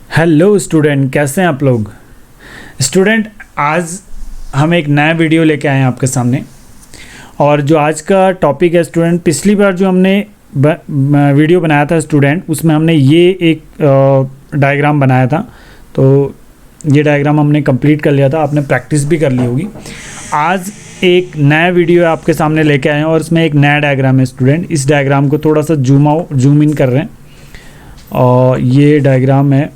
Hello student, कैसे हैं आप लोग। स्टूडेंट, आज हम एक नया वीडियो लेके आए हैं आपके सामने। और जो आज का टॉपिक है स्टूडेंट, पिछली बार जो हमने वीडियो बनाया था स्टूडेंट, उसमें हमने ये एक डायग्राम बनाया था। तो ये डायग्राम हमने कंप्लीट कर लिया था, आपने प्रैक्टिस भी कर ली होगी। आज एक नया वीडियो आपके सामने लेके आए हैं और इसमें एक नया डायग्राम है स्टूडेंट। इस डायग्राम को थोड़ा सा जूम इन कर रहे हैं और ये डायग्राम है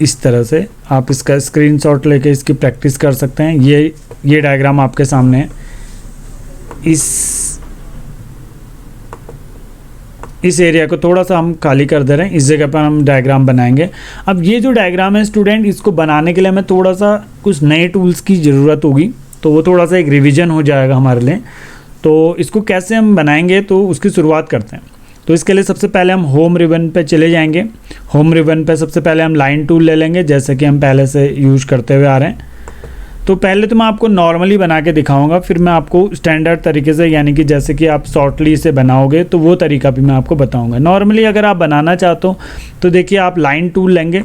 इस तरह से। आप इसका स्क्रीनशॉट लेके इसकी प्रैक्टिस कर सकते हैं। ये डायग्राम आपके सामने है। इस एरिया को थोड़ा सा हम खाली कर दे रहे हैं, इस जगह पर हम डायग्राम बनाएंगे। अब ये जो डायग्राम है स्टूडेंट, इसको बनाने के लिए हमें थोड़ा सा कुछ नए टूल्स की ज़रूरत होगी, तो वो थोड़ा सा एक रिवीजन हो जाएगा हमारे लिए। तो इसको कैसे हम बनाएंगे, तो उसकी शुरुआत करते हैं। तो इसके लिए सबसे पहले हम होम रिबन पे चले जाएंगे। होम रिबन पे सबसे पहले हम लाइन टूल ले लेंगे, जैसे कि हम पहले से यूज़ करते हुए आ रहे हैं। तो पहले तो मैं आपको नॉर्मली बना के दिखाऊंगा, फिर मैं आपको स्टैंडर्ड तरीके से, यानी कि जैसे कि आप शॉर्टली इसे बनाओगे तो वो तरीका भी मैं आपको बताऊंगा। नॉर्मली अगर आप बनाना चाहते हो तो देखिए, आप लाइन टूल लेंगे।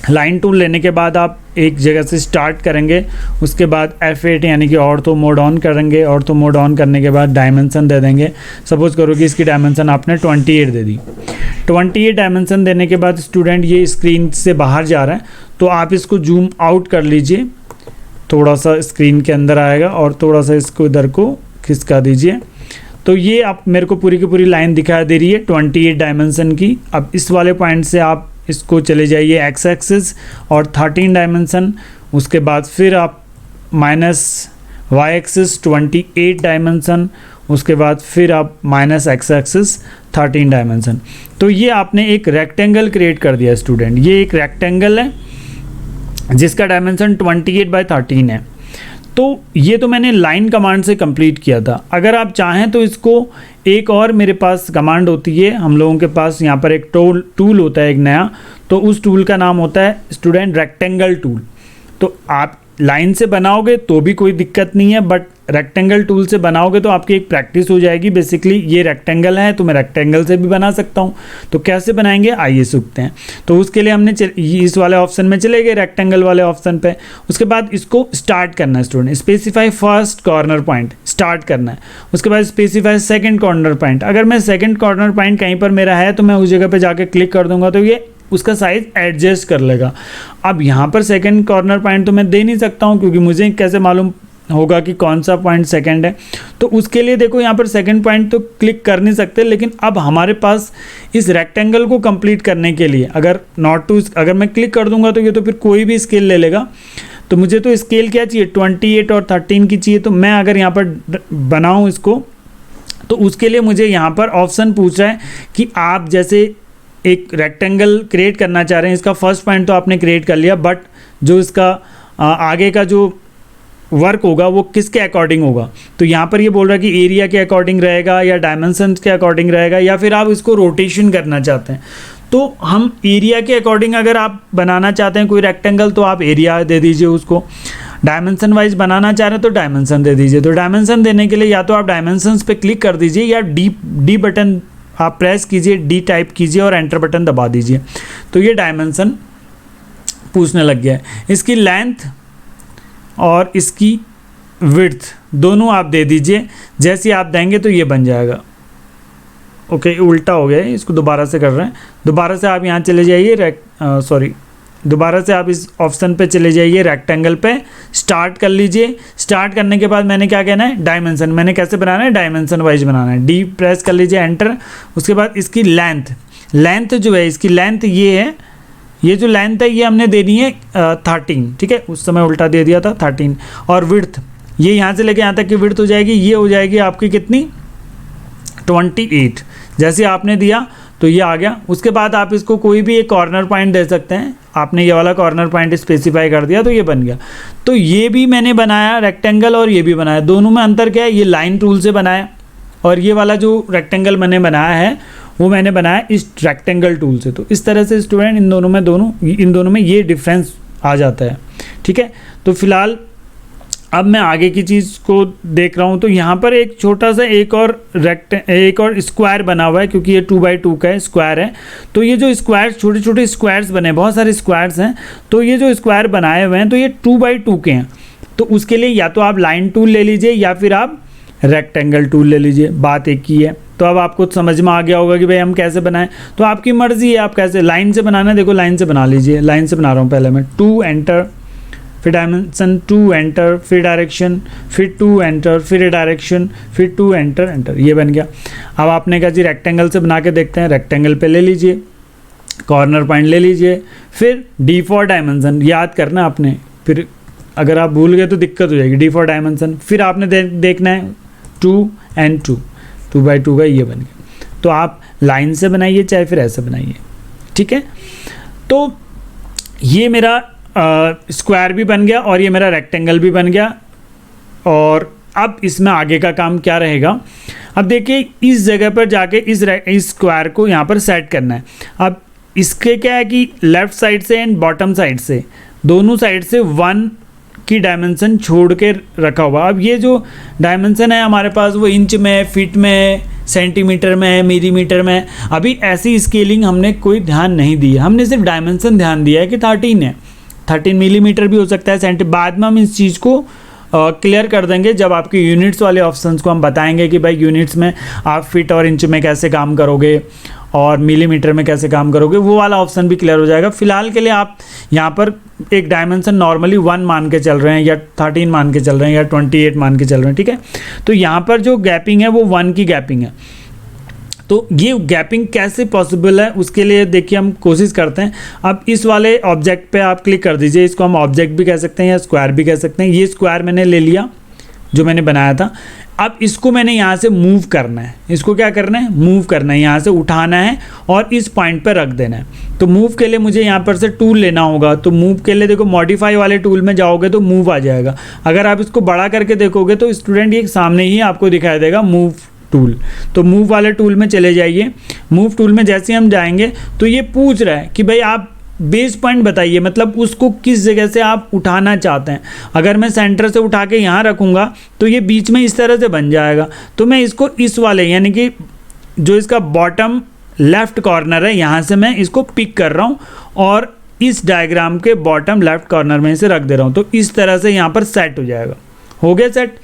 लाइन टूल लेने के बाद आप एक जगह से स्टार्ट करेंगे, उसके बाद F8 यानी कि ऑर्थो मोड ऑन करेंगे। ऑर्थो मोड ऑन करने के बाद डायमेंशन दे देंगे। सपोज़ करो कि इसकी डायमेंशन आपने 28 दे दी। 28 डायमेंशन देने के बाद स्टूडेंट ये स्क्रीन से बाहर जा रहा है, तो आप इसको जूम आउट कर लीजिए। थोड़ा सा स्क्रीन के अंदर आएगा और थोड़ा सा इसको इधर को खिसका दीजिए। तो ये आप मेरे को पूरी की पूरी लाइन दिखा दे रही है 28 डायमेंशन की। अब इस वाले पॉइंट से आप इसको चले जाइए एक्स एक्सिस और 13 डायमेंशन। उसके बाद फिर आप माइनस वाई एक्सिस 28 डायमेंशन। उसके बाद फिर आप माइनस एक्स एक्सिस 13 डायमेंशन। तो ये आपने एक रेक्टेंगल क्रिएट कर दिया स्टूडेंट। ये एक रेक्टेंगल है जिसका डायमेंशन 28/13 है। तो ये तो मैंने लाइन कमांड से कंप्लीट किया था। अगर आप चाहें तो इसको एक और मेरे पास कमांड होती है, हम लोगों के पास यहाँ पर एक टूल होता है एक नया, तो उस टूल का नाम होता है स्टूडेंट रेक्टेंगल टूल। तो आप लाइन से बनाओगे तो भी कोई दिक्कत नहीं है, बट रेक्टेंगल टूल से बनाओगे तो आपकी एक प्रैक्टिस हो जाएगी। बेसिकली ये रेक्टेंगल है तो मैं रेक्टेंगल से भी बना सकता हूँ। तो कैसे बनाएंगे आइए सीखते हैं। तो उसके लिए हमने इस वाले ऑप्शन में चले गए, रेक्टेंगल वाले ऑप्शन पे। उसके बाद इसको स्टार्ट करना है student. Specify first corner point start करना है। उसके बाद स्पेसिफाई सेकेंड कॉर्नर पॉइंट। अगर मैं सेकेंड कॉर्नर पॉइंट कहीं पर मेरा है तो मैं उस जगह पर जाकर क्लिक कर दूंगा तो ये उसका साइज़ एडजस्ट कर लेगा। अब यहाँ पर सेकंड कॉर्नर पॉइंट तो मैं दे नहीं सकता हूँ, क्योंकि मुझे कैसे मालूम होगा कि कौन सा पॉइंट सेकंड है। तो उसके लिए देखो, यहाँ पर सेकंड पॉइंट तो क्लिक कर नहीं सकते, लेकिन अब हमारे पास इस रेक्टेंगल को कंप्लीट करने के लिए अगर मैं क्लिक कर दूंगा तो ये तो फिर कोई भी स्केल ले लेगा। तो मुझे तो स्केल क्या चाहिए, 28 और 13 की चाहिए। तो मैं अगर यहाँ पर बनाऊँ इसको, तो उसके लिए मुझे यहाँ पर ऑप्शन पूछ रहा है कि आप जैसे एक रेक्टेंगल क्रिएट करना चाह रहे हैं। इसका फर्स्ट पॉइंट तो आपने क्रिएट कर लिया, बट जो इसका आगे का जो वर्क होगा वो किसके अकॉर्डिंग होगा। तो यहाँ पर ये बोल रहा है कि एरिया के अकॉर्डिंग रहेगा या डायमेंशंस के अकॉर्डिंग रहेगा, या फिर आप इसको रोटेशन करना चाहते हैं। तो हम एरिया के अकॉर्डिंग अगर आप बनाना चाहते हैं कोई रेक्टेंगल, तो आप एरिया दे दीजिए उसको। डायमेंशन वाइज बनाना चाह रहे हैं तो डायमेंशन दे दीजिए। तो डायमेंशन देने के लिए या तो आप डायमेंशंस पे क्लिक कर दीजिए, या डी बटन आप प्रेस कीजिए, डी टाइप कीजिए और एंटर बटन दबा दीजिए। तो ये डायमेंशन पूछने लग गया है। इसकी लेंथ और इसकी विड्थ दोनों आप दे दीजिए। जैसे आप देंगे तो ये बन जाएगा। ओके, उल्टा हो गया है, इसको दोबारा से कर रहे हैं। दोबारा से आप यहाँ चले जाइए, दोबारा से आप इस ऑप्शन पे चले जाइए, रेक्टेंगल पे स्टार्ट कर लीजिए। स्टार्ट करने के बाद मैंने क्या कहना है, डायमेंशन। मैंने कैसे बनाना है, डायमेंशन वाइज बनाना है। डी प्रेस कर लीजिए, एंटर। उसके बाद इसकी लेंथ जो है, इसकी लेंथ ये है, ये जो लेंथ है ये हमने देनी है 13, ठीक है। उस समय उल्टा दे दिया था 13। और विड्थ, ये यहाँ से लेके यहाँ तक की विड्थ हो जाएगी, ये हो जाएगी आपकी कितनी, 28। जैसे आपने दिया तो ये आ गया। उसके बाद आप इसको कोई भी एक कॉर्नर पॉइंट दे सकते हैं। आपने ये वाला कॉर्नर पॉइंट स्पेसिफाई कर दिया तो ये बन गया। तो ये भी मैंने बनाया रेक्टेंगल और ये भी बनाया। दोनों में अंतर क्या है, ये लाइन टूल से बनाया और ये वाला जो रेक्टेंगल मैंने बनाया है वो मैंने बनाया इस रेक्टेंगल टूल से। तो इस तरह से स्टूडेंट इन दोनों में ये डिफरेंस आ जाता है, ठीक है। तो फिलहाल अब मैं आगे की चीज़ को देख रहा हूँ, तो यहाँ पर एक छोटा सा एक और स्क्वायर बना हुआ है, क्योंकि ये 2x2 का स्क्वायर है। तो ये जो स्क्वायर, छोटे छोटे स्क्वायर्स बने, बहुत सारे स्क्वायर्स हैं, तो ये जो स्क्वायर बनाए हुए हैं तो ये 2x2 के हैं। तो उसके लिए या तो आप लाइन टूल ले लीजिए या फिर आप रेक्टेंगल टूल ले लीजिए, बात एक ही है। तो अब आपको समझ में आ गया होगा कि भाई हम कैसे बनाएं। तो आपकी मर्ज़ी है आप कैसे, लाइन से बनाना है, देखो लाइन से बना लीजिए। लाइन से बना रहा हूँ पहले मैं, 2 एंटर, फिर डायमेंशन 2 एंटर, फिर डायरेक्शन, फिर 2 एंटर, फिर डायरेक्शन, फिर 2 एंटर, एंटर, ये बन गया। अब आपने कहा जी रेक्टेंगल से बना के देखते हैं, रेक्टेंगल पे ले लीजिए, कॉर्नर पॉइंट ले लीजिए, फिर D फॉर डायमेंशन याद करना आपने, फिर अगर आप भूल गए तो दिक्कत हो जाएगी। D फॉर डायमेंशन, फिर आपने देखना है 2 and 2, 2x2 का ये बन गया। तो आप लाइन से बनाइए चाहे फिर ऐसे बनाइए, ठीक है। तो ये मेरा स्क्वायर भी बन गया और ये मेरा रेक्टेंगल भी बन गया। और अब इसमें आगे का काम क्या रहेगा, अब देखिए इस जगह पर जाके इस स्क्वायर को यहाँ पर सेट करना है। अब इसके क्या है कि लेफ़्ट साइड से एंड बॉटम साइड से, दोनों साइड से 1 की डायमेंशन छोड़ के रखा हुआ। अब ये जो डायमेंशन है हमारे पास वो इंच में, फीट में, सेंटीमीटर में, मिलीमीटर में, अभी ऐसी स्केलिंग हमने कोई ध्यान नहीं दी है, हमने सिर्फ डायमेंशन ध्यान दिया है कि 13 है, 13 मिलीमीटर भी हो सकता है, बाद में हम इस चीज़ को क्लियर कर देंगे जब आपके यूनिट्स वाले ऑप्शंस को हम बताएंगे कि भाई यूनिट्स में आप फीट और इंच में कैसे काम करोगे और मिलीमीटर में कैसे काम करोगे, वो वाला ऑप्शन भी क्लियर हो जाएगा। फिलहाल के लिए आप यहाँ पर एक डायमेंशन नॉर्मली 1 मान के चल रहे हैं या 13 मान के चल रहे हैं या 28 मान के चल रहे हैं, ठीक है। तो यहाँ पर जो गैपिंग है वो 1 की गैपिंग है। तो ये गैपिंग कैसे पॉसिबल है उसके लिए देखिए हम कोशिश करते हैं। अब इस वाले ऑब्जेक्ट पे आप क्लिक कर दीजिए, इसको हम ऑब्जेक्ट भी कह सकते हैं या स्क्वायर भी कह सकते हैं। ये स्क्वायर मैंने ले लिया जो मैंने बनाया था। अब इसको मैंने यहाँ से मूव करना है, इसको क्या करना है, मूव करना है, यहाँ से उठाना है और इस पॉइंट पर रख देना है। तो मूव के लिए मुझे यहाँ पर से टूल लेना होगा। तो मूव के लिए देखो मॉडिफाई वाले टूल में जाओगे तो मूव आ जाएगा। अगर आप इसको बड़ा करके देखोगे तो स्टूडेंट ये सामने ही आपको दिखाई देगा मूव टूल। तो मूव वाले टूल में चले जाइए। मूव टूल में जैसे हम जाएंगे तो ये पूछ रहा है कि भाई आप बेस पॉइंट बताइए, मतलब उसको किस जगह से आप उठाना चाहते हैं। अगर मैं सेंटर से उठा के यहाँ रखूँगा तो ये बीच में इस तरह से बन जाएगा। तो मैं इसको इस वाले यानी कि जो इसका बॉटम लेफ़्ट कॉर्नर है यहाँ से मैं इसको पिक कर रहा हूँ और इस डायग्राम के बॉटम लेफ़्ट कॉर्नर में इसे रख दे रहा हूँ। तो इस तरह से यहाँ पर सेट हो जाएगा। हो गया सेट,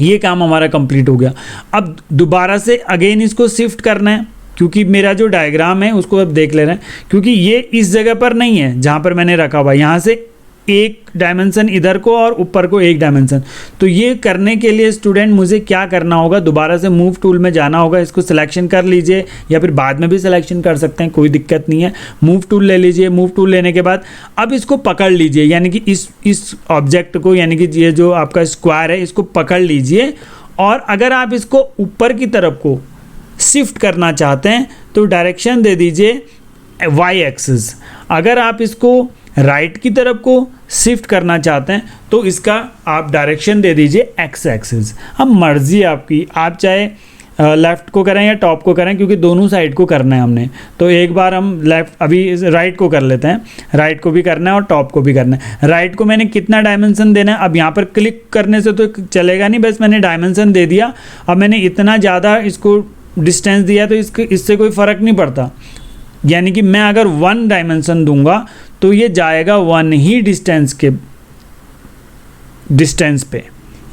ये काम हमारा कंप्लीट हो गया। अब दोबारा से अगेन इसको शिफ्ट करना है क्योंकि मेरा जो डायग्राम है उसको अब देख ले रहे हैं, क्योंकि ये इस जगह पर नहीं है जहाँ पर मैंने रखा हुआ, यहाँ से एक डायमेंशन इधर को और ऊपर को एक डायमेंशन। तो ये करने के लिए स्टूडेंट मुझे क्या करना होगा, दोबारा से मूव टूल में जाना होगा। इसको सिलेक्शन कर लीजिए या फिर बाद में भी सिलेक्शन कर सकते हैं, कोई दिक्कत नहीं है। मूव टूल ले लीजिए। मूव टूल लेने के बाद अब इसको पकड़ लीजिए, यानी कि इस ऑब्जेक्ट को, यानी कि ये जो आपका स्क्वायर है इसको पकड़ लीजिए। और अगर आप इसको ऊपर की तरफ को शिफ्ट करना चाहते हैं तो डायरेक्शन दे दीजिए y एक्सिस। अगर आप इसको राइट की तरफ को शिफ्ट करना चाहते हैं तो इसका आप डायरेक्शन दे दीजिए x एक्सिस। अब मर्जी है आपकी, आप चाहे लेफ़्ट को करें या टॉप को करें, क्योंकि दोनों साइड को करना है हमने। तो एक बार हम अभी राइट को कर लेते हैं। राइट को भी करना है और टॉप को भी करना है। राइट को मैंने कितना डायमेंशन देना है, अब यहाँ पर क्लिक करने से तो चलेगा नहीं, बस मैंने डायमेंशन दे दिया। अब मैंने इतना ज़्यादा इसको डिस्टेंस दिया तो इससे कोई फ़र्क नहीं पड़ता। यानी कि मैं अगर 1 डायमेंशन दूंगा तो ये जाएगा 1 ही डिस्टेंस पे,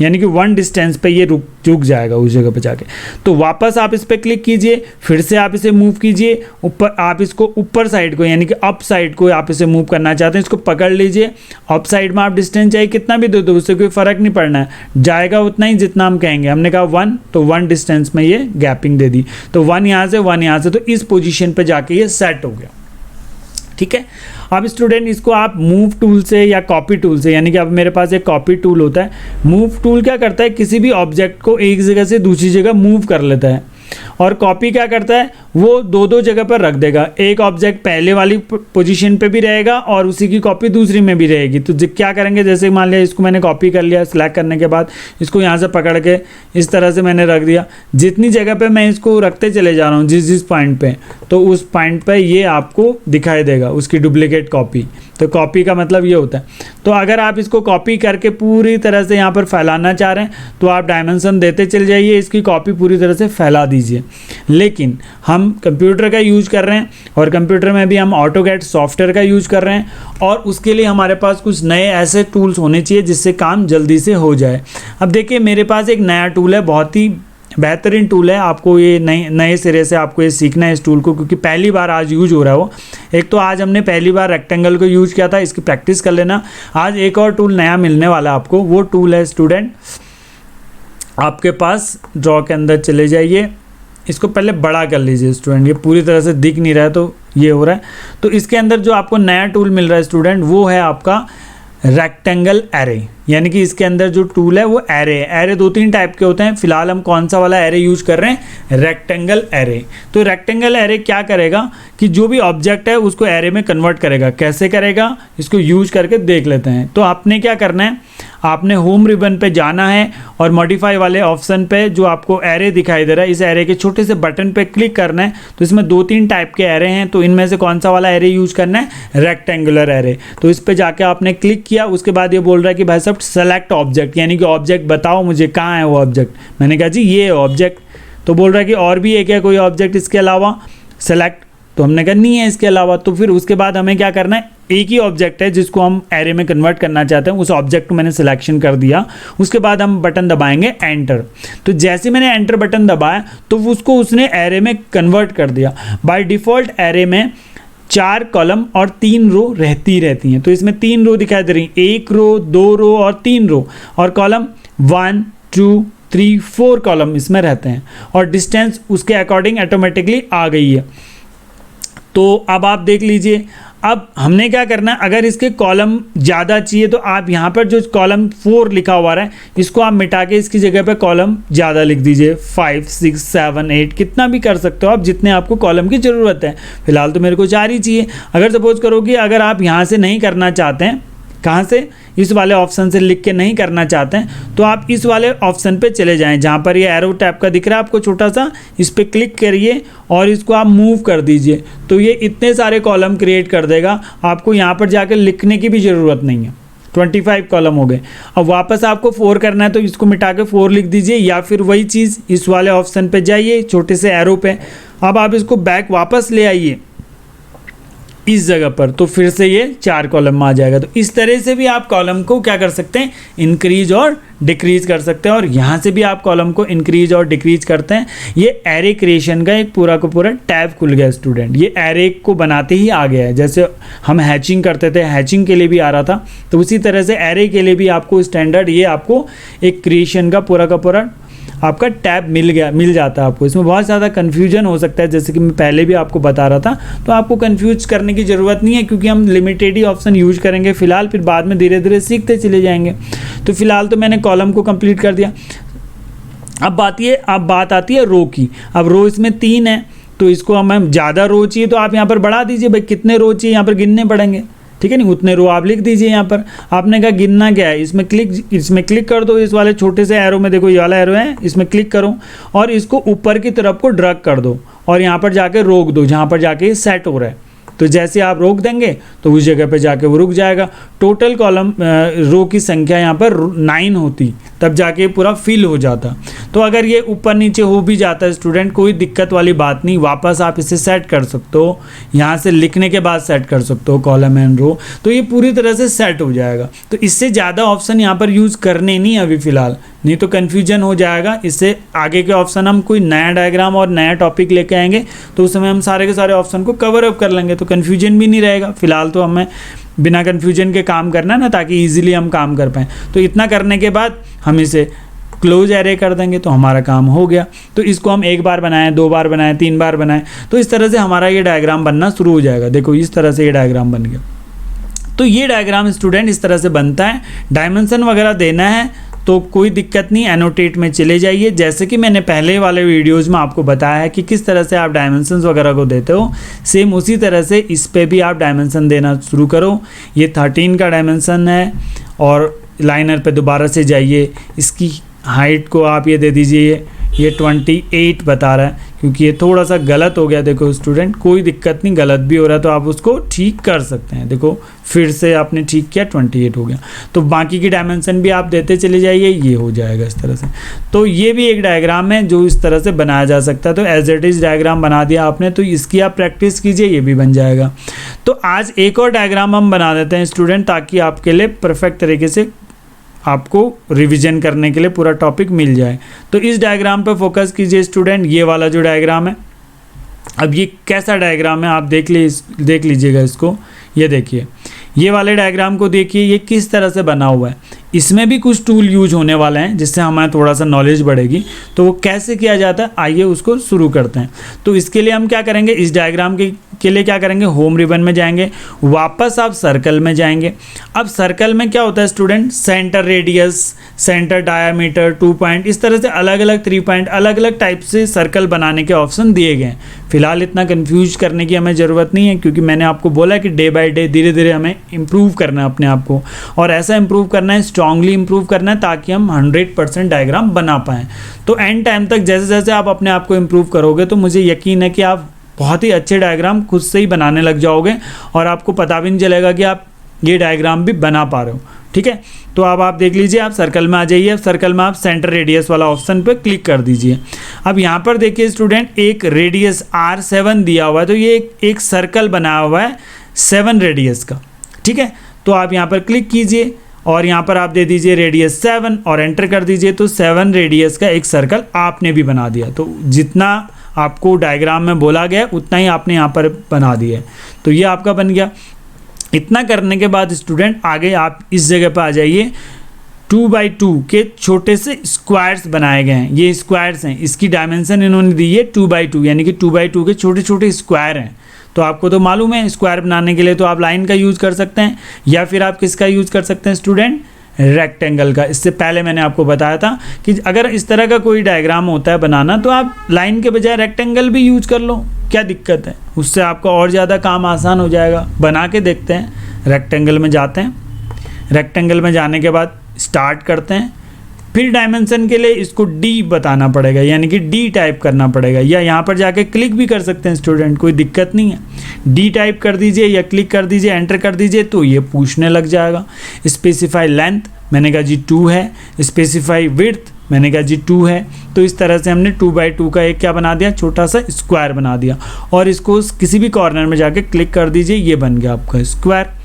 यानी कि 1 डिस्टेंस पे ये रुक जाएगा उस जगह पे जाके। तो वापस आप इस पर क्लिक कीजिए, फिर से आप इसे मूव कीजिए ऊपर। आप इसको ऊपर साइड को यानी कि अप साइड को आप इसे मूव करना चाहते हैं, इसको पकड़ लीजिए। अप साइड में आप डिस्टेंस चाहे कितना भी दे दो, उससे कोई फ़र्क नहीं पड़ना है, जाएगा उतना ही जितना हम कहेंगे। हमने कहा 1 तो 1 डिस्टेंस में ये गैपिंग दे दी। तो 1 यहाँ से 1 यहाँ से, तो इस पोजीशन पे जाके ये सेट हो गया। ठीक है। अब स्टूडेंट इसको आप मूव टूल से या कॉपी टूल से, यानी कि अब मेरे पास एक कॉपी टूल होता है। मूव टूल क्या करता है, किसी भी ऑब्जेक्ट को एक जगह से दूसरी जगह मूव कर लेता है। और कॉपी क्या करता है, वो 2-2 जगह पर रख देगा। एक ऑब्जेक्ट पहले वाली पोजीशन पे भी रहेगा और उसी की कॉपी दूसरी में भी रहेगी। तो क्या करेंगे, जैसे मान लिया इसको मैंने कॉपी कर लिया, सिलेक्ट करने के बाद इसको यहाँ से पकड़ के इस तरह से मैंने रख दिया। जितनी जगह पे मैं इसको रखते चले जा रहा हूँ जिस पॉइंट पे, तो उस पॉइंट पे ये आपको दिखाई देगा उसकी डुप्लीकेट कॉपी। तो कॉपी का मतलब ये होता है। तो अगर आप इसको कॉपी करके पूरी तरह से यहाँ पर फैलाना चाह रहे हैं तो आप डायमेंशन देते चल जाइए, इसकी कॉपी पूरी तरह से फैला दीजिए। लेकिन हम कंप्यूटर का यूज़ कर रहे हैं और कंप्यूटर में भी हम ऑटोकैड सॉफ्टवेयर का यूज़ कर रहे हैं, और उसके लिए हमारे पास कुछ नए ऐसे टूल्स होने चाहिए जिससे काम जल्दी से हो जाए। अब देखिए मेरे पास एक नया टूल है, बहुत ही बेहतरीन टूल है। आपको ये नए सिरे से आपको ये सीखना है इस टूल को, क्योंकि पहली बार आज यूज हो रहा है वो। एक तो आज हमने पहली बार रेक्टेंगल को यूज किया था, इसकी प्रैक्टिस कर लेना। आज एक और टूल नया मिलने वाला है आपको, वो टूल है स्टूडेंट आपके पास। ड्रॉ के अंदर चले जाइए, इसको पहले बड़ा कर लीजिए स्टूडेंट, ये पूरी तरह से दिख नहीं रहा है तो ये हो रहा है। तो इसके अंदर जो आपको नया टूल मिल रहा है स्टूडेंट, वो है आपका रेक्टेंगल एरे, यानी कि इसके अंदर जो टूल है वो एरे है। एरे 2-3 टाइप के होते हैं, फिलहाल हम कौन सा वाला एरे यूज कर रहे हैं, रेक्टेंगल एरे। तो रेक्टेंगल एरे क्या करेगा कि जो भी ऑब्जेक्ट है उसको एरे में कन्वर्ट करेगा। कैसे करेगा, इसको यूज करके देख लेते हैं। तो आपने क्या करना है, आपने होम रिबन पे जाना है और मॉडिफाई वाले ऑप्शन पे जो आपको एरे दिखाई दे रहा है, इस एरे के छोटे से बटन पे क्लिक करना है। तो इसमें 2-3 टाइप के एरे हैं, तो इनमें से कौन सा वाला एरे यूज करना है, रेक्टेंगुलर एरे। तो इस पे जाके आपने क्लिक किया, उसके बाद ये बोल रहा है कि भाई साहब सेलेक्ट ऑब्जेक्ट, यानी कि ऑब्जेक्ट बताओ मुझे कहाँ है वो ऑब्जेक्ट। मैंने कहा जी ये ऑब्जेक्ट। तो बोल रहा है कि और भी है क्या कोई ऑब्जेक्ट इसके अलावा, सेलेक्ट। तो हमने कहा नहीं है इसके अलावा। तो फिर उसके बाद हमें क्या करना है, एक ही ऑब्जेक्ट है जिसको हम एरे में कन्वर्ट करना चाहते हैं, उस ऑब्जेक्ट को मैंने सिलेक्शन कर दिया। उसके बाद हम बटन दबाएंगे एंटर। तो जैसे मैंने एंटर बटन दबाया तो उसको उसने एरे में कन्वर्ट कर दिया। बाय डिफ़ॉल्ट एरे में 4 कॉलम और 3 रो रहती हैं। तो इसमें 3 रो दिखाई दे रही, 1 रो, 2 रो और 3 रो, और कॉलम 1 2 3 4 कॉलम इसमें रहते हैं, और डिस्टेंस उसके अकॉर्डिंग ऑटोमेटिकली आ गई है। तो अब आप देख लीजिए, अब हमने क्या करना है, अगर इसके कॉलम ज़्यादा चाहिए तो आप यहाँ पर जो कॉलम 4 लिखा हुआ है इसको आप मिटा के इसकी जगह पे कॉलम ज़्यादा लिख दीजिए, 5 6 7 8 कितना भी कर सकते हो आप, जितने आपको कॉलम की ज़रूरत है। फिलहाल तो मेरे को 4 ही चाहिए। अगर सपोज करो कि अगर आप यहाँ से नहीं करना चाहते हैं, कहाँ से, इस वाले ऑप्शन से लिख के नहीं करना चाहते हैं, तो आप इस वाले ऑप्शन पे चले जाएं जहाँ पर ये एरो टैप का दिख रहा है आपको छोटा सा, इस पर क्लिक करिए और इसको आप मूव कर दीजिए। तो ये इतने सारे कॉलम क्रिएट कर देगा, आपको यहाँ पर जाकर लिखने की भी ज़रूरत नहीं है। 25 कॉलम हो गए। अब वापस आपको 4 करना है तो इसको मिटा के 4 लिख दीजिए, या फिर वही चीज़ इस वाले ऑप्शन पे जाइए छोटे से एरो पे। अब आप इसको बैक वापस ले आइए इस जगह पर, तो फिर से ये 4 कॉलम में आ जाएगा। तो इस तरह से भी आप कॉलम को क्या कर सकते हैं, इंक्रीज और डिक्रीज कर सकते हैं। और यहाँ से भी आप कॉलम को इंक्रीज और डिक्रीज करते हैं। ये एरे क्रिएशन का एक पूरा का पूरा टैब खुल गया स्टूडेंट। ये एरे को बनाते ही आ गया है, जैसे हम हैचिंग करते थे, हैचिंग के लिए भी आ रहा था, तो उसी तरह से एरे के लिए भी आपको स्टैंडर्ड ये आपको एक क्रिएशन का पूरा आपका टैब मिल जाता है आपको। इसमें बहुत ज़्यादा कन्फ्यूजन हो सकता है, जैसे कि मैं पहले भी आपको बता रहा था, तो आपको कन्फ्यूज करने की ज़रूरत नहीं है, क्योंकि हम लिमिटेड ही ऑप्शन यूज करेंगे फ़िलहाल, फिर बाद में धीरे धीरे सीखते चले जाएंगे। तो फिलहाल तो मैंने कॉलम को कंप्लीट कर दिया। अब बात आती है रो की। अब रो इसमें 3 है, तो इसको हमें ज़्यादा रो चाहिए तो आप यहाँ पर बढ़ा दीजिए। भाई कितने रो चाहिए यहाँ पर गिनने पड़ेंगे, ठीक है नहीं, उतने रो आप लिख दीजिए। यहाँ पर आपने कहा गिनना क्या है, इसमें क्लिक कर दो। इस वाले छोटे से एरो में देखो, ये वाला एरो है, इसमें क्लिक करो और इसको ऊपर की तरफ को ड्रैग कर दो और यहाँ पर जाके रोक दो, जहाँ पर जाके सेट हो रहा है। तो जैसे आप रोक देंगे तो उस जगह पे जाके वो रुक जाएगा। टोटल कॉलम रो की संख्या यहाँ पर 9 होती, तब जाके पूरा फिल हो जाता। तो अगर ये ऊपर नीचे हो भी जाता है स्टूडेंट, कोई दिक्कत वाली बात नहीं, वापस आप इसे सेट कर सकते हो। यहाँ से लिखने के बाद सेट कर सकते हो कॉलम एंड रो, तो ये पूरी तरह से सेट हो जाएगा। तो इससे ज़्यादा ऑप्शन यहाँ पर यूज़ करने नहीं अभी फ़िलहाल, नहीं तो कन्फ्यूजन हो जाएगा। इससे आगे के ऑप्शन हम कोई नया डायग्राम और नया टॉपिक लेके आएंगे, तो उस समय हम सारे के सारे ऑप्शन को कवर अप कर लेंगे, तो कन्फ्यूजन भी नहीं रहेगा। फिलहाल तो हमें बिना कन्फ्यूजन के काम करना है ना, ताकि इजीली हम काम कर पाएँ। तो इतना करने के बाद हम इसे क्लोज एरे कर देंगे तो हमारा काम हो गया। तो इसको हम 1 बार बनाएं, 2 बार बनाएं, 3 बार बनाएं, तो इस तरह से हमारा ये डायग्राम बनना शुरू हो जाएगा। देखो इस तरह से ये डायग्राम बन गया। तो ये डायग्राम स्टूडेंट इस तरह से बनता है। डायमेंशन वगैरह देना है तो कोई दिक्कत नहीं, एनोटेट में चले जाइए। जैसे कि मैंने पहले वाले वीडियोज़ में आपको बताया है कि किस तरह से आप डायमेंशंस वगैरह को देते हो, सेम उसी तरह से इस पे भी आप डायमेंशन देना शुरू करो। ये 13 का डायमेंशन है, और लाइनर पे दोबारा से जाइए, इसकी हाइट को आप ये दे दीजिए, ये 28 बता रहा है, क्योंकि ये थोड़ा सा गलत हो गया। देखो स्टूडेंट, कोई दिक्कत नहीं, गलत भी हो रहा है तो आप उसको ठीक कर सकते हैं। देखो फिर से आपने ठीक किया, 28 हो गया। तो बाकी की डायमेंशन भी आप देते चले जाइए, ये हो जाएगा इस तरह से। तो ये भी एक डायग्राम है जो इस तरह से बनाया जा सकता है। तो एज इट इज़ डायग्राम बना दिया आपने, तो इसकी आप प्रैक्टिस कीजिए, ये भी बन जाएगा। तो आज एक और डायग्राम हम बना देते हैं स्टूडेंट, ताकि आपके लिए परफेक्ट तरीके से आपको रिवीजन करने के लिए पूरा टॉपिक मिल जाए। तो इस डायग्राम पे फोकस कीजिए स्टूडेंट, ये वाला जो डायग्राम है। अब ये कैसा डायग्राम है आप देख लीजिएगा इसको। ये देखिए, ये वाले डायग्राम को देखिए, ये किस तरह से बना हुआ है। इसमें भी कुछ टूल यूज होने वाले हैं जिससे हमारा थोड़ा सा नॉलेज बढ़ेगी। तो वो कैसे किया जाता है, आइए उसको शुरू करते हैं। तो इसके लिए हम क्या करेंगे, इस डायग्राम के लिए क्या करेंगे, होम रिबन में जाएंगे, वापस आप सर्कल में जाएंगे। अब सर्कल में क्या होता है student, centre radius, centre diameter, 2 point, इस तरह से अलग अलग 3 पॉइंट, अलग अलग टाइप से सर्कल बनाने के ऑप्शन दिए गए हैं। फिलहाल इतना कंफ्यूज करने की हमें ज़रूरत नहीं है, क्योंकि मैंने आपको बोला कि डे बाय डे धीरे धीरे हमें इम्प्रूव करना है अपने आप को, और ऐसा इम्प्रूव करना है, स्ट्रांगली इम्प्रूव करना है, ताकि हम 100% डायग्राम बना पाएँ। तो एंड टाइम तक जैसे जैसे आप अपने आप को इम्प्रूव करोगे, तो मुझे यकीन है कि आप बहुत ही अच्छे डायग्राम खुद से ही बनाने लग जाओगे, और आपको पता भी नहीं चलेगा कि आप ये डायग्राम भी बना पा रहे हो। ठीक है, तो अब आप देख लीजिए, आप सर्कल में आ जाइए। अब सर्कल में आप सेंटर रेडियस वाला ऑप्शन पे क्लिक कर दीजिए। अब यहाँ पर देखिए स्टूडेंट, एक रेडियस R7 दिया हुआ है, तो ये एक सर्कल बनाया हुआ है 7 रेडियस का। ठीक है, तो आप यहाँ पर क्लिक कीजिए और यहाँ पर आप दे दीजिए रेडियस 7 और एंटर कर दीजिए। तो 7 रेडियस का एक सर्कल आपने भी बना दिया। तो जितना आपको डायग्राम में बोला गया उतना ही आपने यहाँ पर बना दिया है। तो ये आपका बन गया। इतना करने के बाद स्टूडेंट आगे आप इस जगह पर आ जाइए। 2x2 के छोटे से स्क्वायर्स बनाए गए हैं, ये स्क्वायर्स हैं, इसकी डायमेंशन इन्होंने दी है 2x2, यानी कि 2x2 के छोटे छोटे स्क्वायर हैं। तो आपको तो मालूम है, स्क्वायर बनाने के लिए तो आप लाइन का यूज़ कर सकते हैं, या फिर आप किसका यूज़ कर सकते हैं स्टूडेंट, रेक्टेंगल का। इससे पहले मैंने आपको बताया था कि अगर इस तरह का कोई डायग्राम होता है बनाना, तो आप लाइन के बजाय रेक्टेंगल भी यूज कर लो, क्या दिक्कत है, उससे आपका और ज़्यादा काम आसान हो जाएगा। बना के देखते हैं। रेक्टेंगल में जाते हैं, रेक्टेंगल में जाने के बाद स्टार्ट करते हैं। फिर डायमेंशन के लिए इसको डी बताना पड़ेगा, यानी कि डी टाइप करना पड़ेगा, या यहाँ पर जाके क्लिक भी कर सकते हैं स्टूडेंट, कोई दिक्कत नहीं है। डी टाइप कर दीजिए या क्लिक कर दीजिए, एंटर कर दीजिए, तो ये पूछने लग जाएगा। स्पेसिफाई लेंथ, मैंने कहा जी 2 है। स्पेसिफाई विड्थ, मैंने कहा जी 2 है। तो इस तरह से हमने 2x2 का एक क्या बना दिया, छोटा सा स्क्वायर बना दिया, और इसको किसी भी कॉर्नर में जाके क्लिक कर दीजिए, ये बन गया आपका स्क्वायर,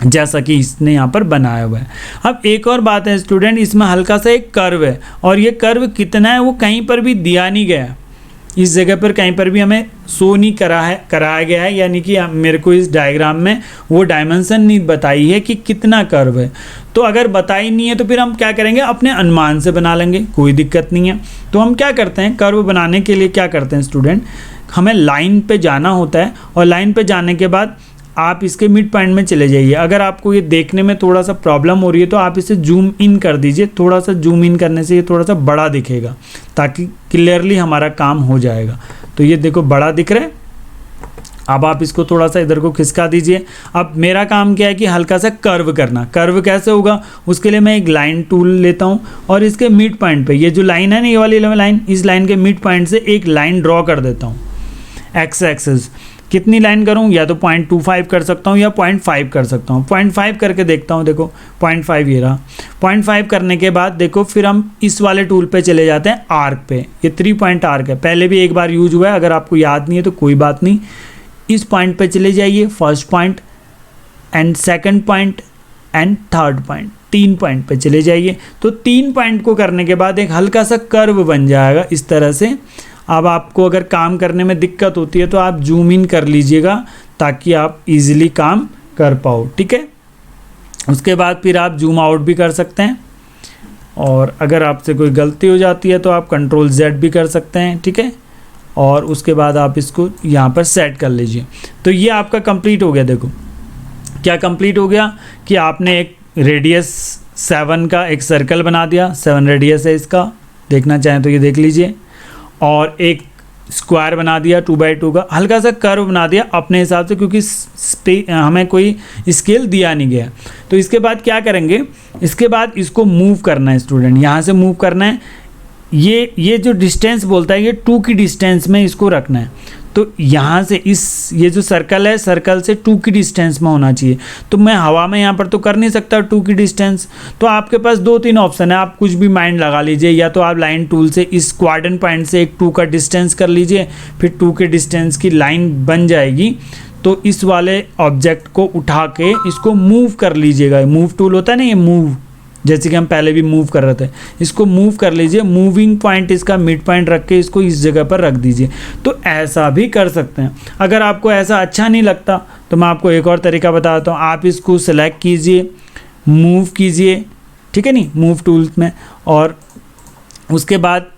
जैसा कि इसने यहाँ पर बनाया हुआ है। अब एक और बात है स्टूडेंट, इसमें हल्का सा एक कर्व है, और ये कर्व कितना है वो कहीं पर भी दिया नहीं गया, इस जगह पर कहीं पर भी हमें शो नहीं कराया गया है, यानी कि मेरे को इस डायग्राम में वो डायमेंशन नहीं बताई है कि कितना कर्व है। तो अगर बताई नहीं है तो फिर हम क्या करेंगे, अपने अनुमान से बना लेंगे, कोई दिक्कत नहीं है। तो हम क्या करते हैं, कर्व बनाने के लिए क्या करते हैं स्टूडेंट, हमें लाइन पे जाना होता है, और लाइन पे जाने के बाद आप इसके मिड पॉइंट में चले जाइए। अगर आपको ये देखने में थोड़ा सा प्रॉब्लम हो रही है तो आप इसे जूम इन कर दीजिए, थोड़ा सा जूम इन करने से ये थोड़ा सा बड़ा दिखेगा, ताकि क्लियरली हमारा काम हो जाएगा। तो ये देखो बड़ा दिख रहा है। अब आप इसको थोड़ा सा इधर को खिसका दीजिए। अब मेरा काम क्या है कि हल्का सा कर्व करना। कर्व कैसे होगा, उसके लिए मैं एक लाइन टूल लेता हूँ, और इसके मिड पॉइंट पे ये जो लाइन है ना, ये वाली लाइन, इस लाइन के मिड पॉइंट से एक लाइन ड्रॉ कर देता हूँ। एक्स एक्सिस कितनी लाइन करूँ, या तो 0.25 कर सकता हूँ या 0.5 कर सकता हूँ। 0.5 करके देखता हूँ, देखो 0.5 ये रहा। 0.5 करने के बाद देखो फिर हम इस वाले टूल पे चले जाते हैं, आर्क पे। ये 3 पॉइंट आर्क है, पहले भी एक बार यूज हुआ है, अगर आपको याद नहीं है तो कोई बात नहीं। इस पॉइंट पे चले जाइए, first point and second point and third point, 3 point पे चले जाइए। तो 3 पॉइंट को करने के बाद एक हल्का सा कर्व बन जाएगा इस तरह से। अब आपको अगर काम करने में दिक्कत होती है तो आप जूम इन कर लीजिएगा, ताकि आप इजीली काम कर पाओ। ठीक है, उसके बाद फिर आप जूम आउट भी कर सकते हैं, और अगर आपसे कोई गलती हो जाती है तो आप Ctrl+Z भी कर सकते हैं। ठीक है, और उसके बाद आप इसको यहाँ पर सेट कर लीजिए। तो ये आपका कंप्लीट हो गया। देखो क्या कंप्लीट हो गया कि आपने एक रेडियस 7 का एक सर्कल बना दिया, 7 रेडियस है इसका, देखना चाहें तो ये देख लीजिए, और एक स्क्वायर बना दिया 2x2 का, हल्का सा कर्व बना दिया अपने हिसाब से, क्योंकि हमें कोई स्केल दिया नहीं गया। तो इसके बाद क्या करेंगे, इसके बाद इसको मूव करना है स्टूडेंट, यहाँ से मूव करना है ये जो डिस्टेंस बोलता है, ये 2 की डिस्टेंस में इसको रखना है। तो यहाँ से ये जो सर्कल है, सर्कल से 2 की डिस्टेंस में होना चाहिए। तो मैं हवा में यहाँ पर तो कर नहीं सकता 2 की डिस्टेंस, तो आपके पास 2-3 ऑप्शन है, आप कुछ भी माइंड लगा लीजिए। या तो आप लाइन टूल से इस क्वाड्रेंट पॉइंट से एक 2 का डिस्टेंस कर लीजिए, फिर 2 के डिस्टेंस की लाइन बन जाएगी। तो इस वाले ऑब्जेक्ट को उठा के इसको मूव कर लीजिएगा। मूव टूल होता है ना, ये मूव, जैसे कि हम पहले भी मूव कर रहे थे, इसको मूव कर लीजिए। मूविंग पॉइंट इसका मिड पॉइंट रख के इसको इस जगह पर रख दीजिए। तो ऐसा भी कर सकते हैं। अगर आपको ऐसा अच्छा नहीं लगता तो मैं आपको एक और तरीका बताता हूँ। आप इसको सेलेक्ट कीजिए, मूव कीजिए, ठीक है नहीं, मूव टूल्स में, और उसके बाद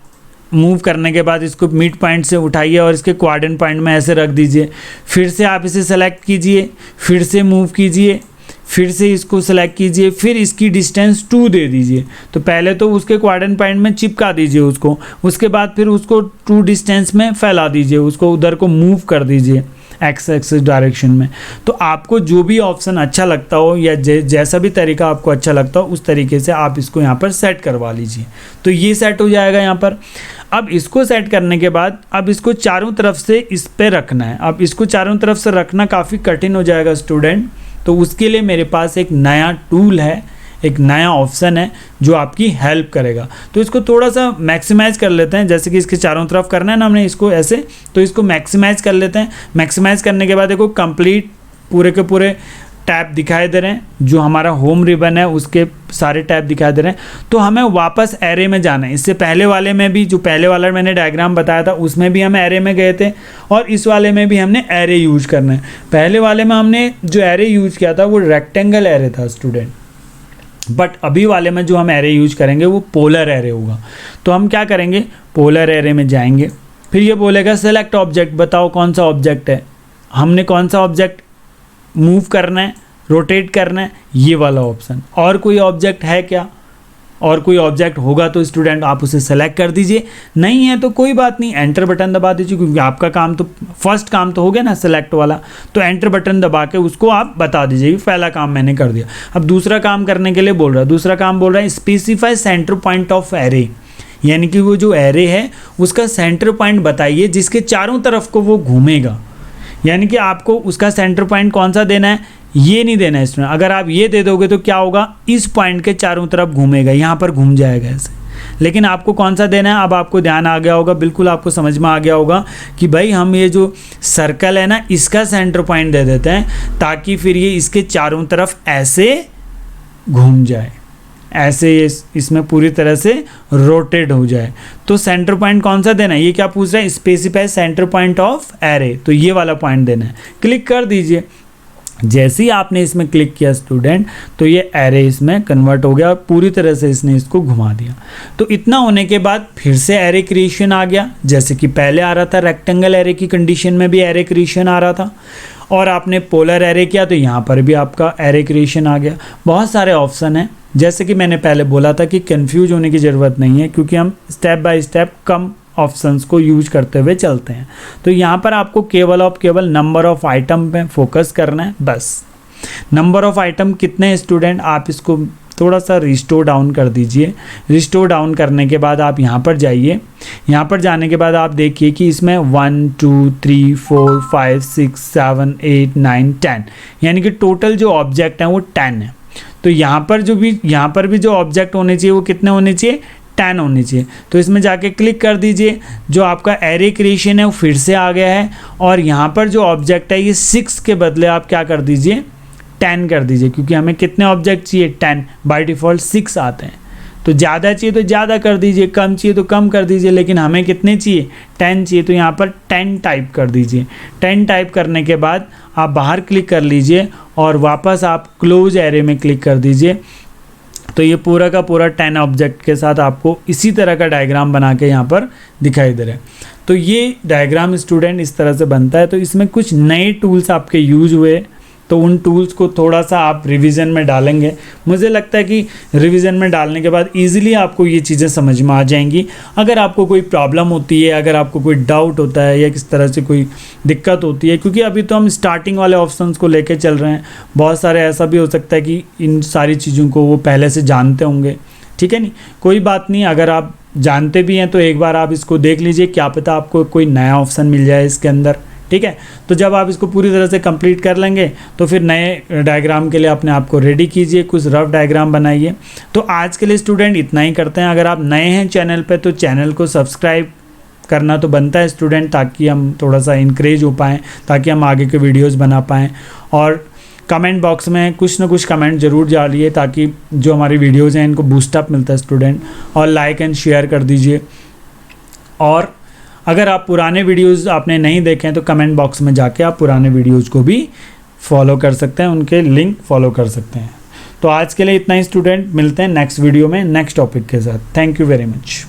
मूव करने के बाद इसको मिड पॉइंट से उठाइए और इसके क्वाड्रेंट पॉइंट में ऐसे रख दीजिए। फिर से आप इसे सेलेक्ट कीजिए, फिर से मूव कीजिए, फिर से इसको सेलेक्ट कीजिए, फिर इसकी डिस्टेंस 2 दे दीजिए। तो पहले तो उसके क्वाड्रेंट पॉइंट में चिपका दीजिए उसको, उसके बाद फिर उसको 2 डिस्टेंस में फैला दीजिए, उसको उधर को मूव कर दीजिए एक्स एक्सिस डायरेक्शन में। तो आपको जो भी ऑप्शन अच्छा लगता हो या जैसा भी तरीका आपको अच्छा लगता हो, उस तरीके से आप इसको यहाँ पर सेट करवा लीजिए। तो ये सेट हो जाएगा यहाँ पर। अब इसको सेट करने के बाद अब इसको चारों तरफ से इस पे रखना है। अब इसको चारों तरफ से रखना काफ़ी कठिन हो जाएगा स्टूडेंट। तो उसके लिए मेरे पास एक नया टूल है, एक नया ऑप्शन है जो आपकी हेल्प करेगा। तो इसको थोड़ा सा मैक्सिमाइज़ कर लेते हैं। जैसे कि इसके चारों तरफ करना है ना हमने इसको ऐसे, तो इसको मैक्सिमाइज़ कर लेते हैं। मैक्सिमाइज़ करने के बाद देखो कंप्लीट पूरे के पूरे टैब दिखाई दे रहे हैं। जो हमारा होम रिबन है उसके सारे टैब दिखाई दे रहे हैं। तो हमें वापस एरे में जाना है। इससे पहले वाले में भी, जो पहले वाला मैंने डायग्राम बताया था, उसमें भी हम एरे में गए थे, और इस वाले में भी हमने एरे यूज करना है। पहले वाले में हमने जो एरे यूज किया था वो रेक्टेंगल एरे था स्टूडेंट, बट अभी वाले में जो हम एरे यूज करेंगे वो पोलर एरे होगा। तो हम क्या करेंगे, पोलर एरे में जाएंगे, फिर ये बोलेगा सेलेक्ट ऑब्जेक्ट, बताओ कौन सा ऑब्जेक्ट है, हमने कौन सा ऑब्जेक्ट मूव करना है, रोटेट करना है, ये वाला ऑप्शन। और कोई ऑब्जेक्ट है क्या, और कोई ऑब्जेक्ट होगा तो स्टूडेंट आप उसे सेलेक्ट कर दीजिए, नहीं है तो कोई बात नहीं, एंटर बटन दबा दीजिए, क्योंकि आपका काम तो फर्स्ट काम तो हो गया ना सेलेक्ट वाला। तो एंटर बटन दबा के उसको आप बता दीजिए कि पहला काम मैंने कर दिया। अब दूसरा काम करने के लिए बोल रहा है, दूसरा काम बोल रहा है specify centre point of array, यानी कि वो जो एरे है उसका सेंटर पॉइंट बताइए जिसके चारों तरफ को वो घूमेगा। यानी कि आपको उसका सेंटर पॉइंट कौन सा देना है, ये नहीं देना है इसमें। अगर आप ये दे दोगे तो क्या होगा, इस पॉइंट के चारों तरफ घूमेगा, यहाँ पर घूम जाएगा ऐसे। लेकिन आपको कौन सा देना है, अब आपको ध्यान आ गया होगा, बिल्कुल आपको समझ में आ गया होगा कि भाई हम ये जो सर्कल है ना इसका सेंटर पॉइंट दे देते हैं, ताकि फिर ये इसके चारों तरफ ऐसे घूम जाए, ऐसे ये इसमें पूरी तरह से रोटेट हो जाए। तो सेंटर पॉइंट कौन सा देना है, ये क्या पूछ रहा है, specify centre point of array, तो ये वाला पॉइंट देना है। क्लिक कर दीजिए। जैसे ही आपने इसमें क्लिक किया स्टूडेंट, तो ये एरे इसमें कन्वर्ट हो गया और पूरी तरह से इसने इसको घुमा दिया। तो इतना होने के बाद फिर से एरे क्रिएशन आ गया, जैसे कि पहले आ रहा था रेक्टेंगल एरे की कंडीशन में भी एरे क्रिएशन आ रहा था, और आपने पोलर एरे किया तो यहाँ पर भी आपका एरे क्रिएशन आ गया। बहुत सारे ऑप्शन हैं, जैसे कि मैंने पहले बोला था कि कंफ्यूज होने की ज़रूरत नहीं है, क्योंकि हम step by step come options को यूज करते हुए चलते हैं। तो यहाँ पर आपको केवल और केवल नंबर ऑफ आइटम पे फोकस करना है, बस। नंबर ऑफ आइटम कितने हैं स्टूडेंट, आप इसको थोड़ा सा रिस्टोर डाउन कर दीजिए। रिस्टोर डाउन करने के बाद आप यहाँ पर जाइए। यहाँ पर जाने के बाद आप देखिए कि इसमें 1 2 3 4 5 6 7 8 9 10, यानी कि टोटल जो ऑब्जेक्ट हैं वो 10 है। तो यहाँ पर भी जो ऑब्जेक्ट होने चाहिए वो कितने होने चाहिए, 10 होनी चाहिए। तो इसमें जाके क्लिक कर दीजिए। जो आपका एरे क्रिएशन है वो फिर से आ गया है, और यहाँ पर जो ऑब्जेक्ट है ये 6 के बदले आप क्या कर दीजिए, 10 कर दीजिए, क्योंकि हमें कितने ऑब्जेक्ट चाहिए, 10। बाय डिफ़ॉल्ट 6 आते हैं। तो ज़्यादा चाहिए तो ज़्यादा कर दीजिए, कम चाहिए तो कम कर दीजिए, लेकिन हमें कितने चाहिए, 10 चाहिए। तो यहाँ पर 10 टाइप कर दीजिए। 10 टाइप करने के बाद आप बाहर क्लिक कर लीजिए और वापस आप क्लोज एरे में क्लिक कर दीजिए। तो ये पूरा का पूरा 10 ऑब्जेक्ट के साथ आपको इसी तरह का डायग्राम बना के यहाँ पर दिखाई दे रहा है। तो ये डायग्राम स्टूडेंट इस तरह से बनता है। तो इसमें कुछ नए टूल्स आपके यूज हुए, तो उन टूल्स को थोड़ा सा आप रिवीजन में डालेंगे। मुझे लगता है कि रिवीजन में डालने के बाद इजीली आपको ये चीज़ें समझ में आ जाएंगी। अगर आपको कोई प्रॉब्लम होती है, अगर आपको कोई डाउट होता है या किस तरह से कोई दिक्कत होती है, क्योंकि अभी तो हम स्टार्टिंग वाले ऑप्शंस को लेके चल रहे हैं, बहुत सारे ऐसा भी हो सकता है कि इन सारी चीज़ों को वो पहले से जानते होंगे, ठीक है नहीं, कोई बात नहीं, अगर आप जानते भी हैं तो एक बार आप इसको देख लीजिए, क्या पता आपको कोई नया ऑप्शन मिल जाए इसके अंदर, ठीक है। तो जब आप इसको पूरी तरह से कंप्लीट कर लेंगे तो फिर नए डायग्राम के लिए अपने आप को रेडी कीजिए, कुछ रफ डायग्राम बनाइए। तो आज के लिए स्टूडेंट इतना ही करते हैं। अगर आप नए हैं चैनल पे तो चैनल को सब्सक्राइब करना तो बनता है स्टूडेंट, ताकि हम थोड़ा सा इंकरेज हो पाएँ, ताकि हम आगे के वीडियोज़ बना पाएँ। और कमेंट बॉक्स में कुछ ना कुछ कमेंट ज़रूर डालिए, ताकि जो हमारी वीडियोज़ हैं इनको बूस्टअप मिलता है स्टूडेंट। और लाइक एंड शेयर कर दीजिए। और अगर आप पुराने वीडियोज़ आपने नहीं देखे हैं तो कमेंट बॉक्स में जाके आप पुराने वीडियोज़ को भी फॉलो कर सकते हैं, उनके लिंक फॉलो कर सकते हैं। तो आज के लिए इतना ही स्टूडेंट, मिलते हैं नेक्स्ट वीडियो में नेक्स्ट टॉपिक के साथ। Thank you very much.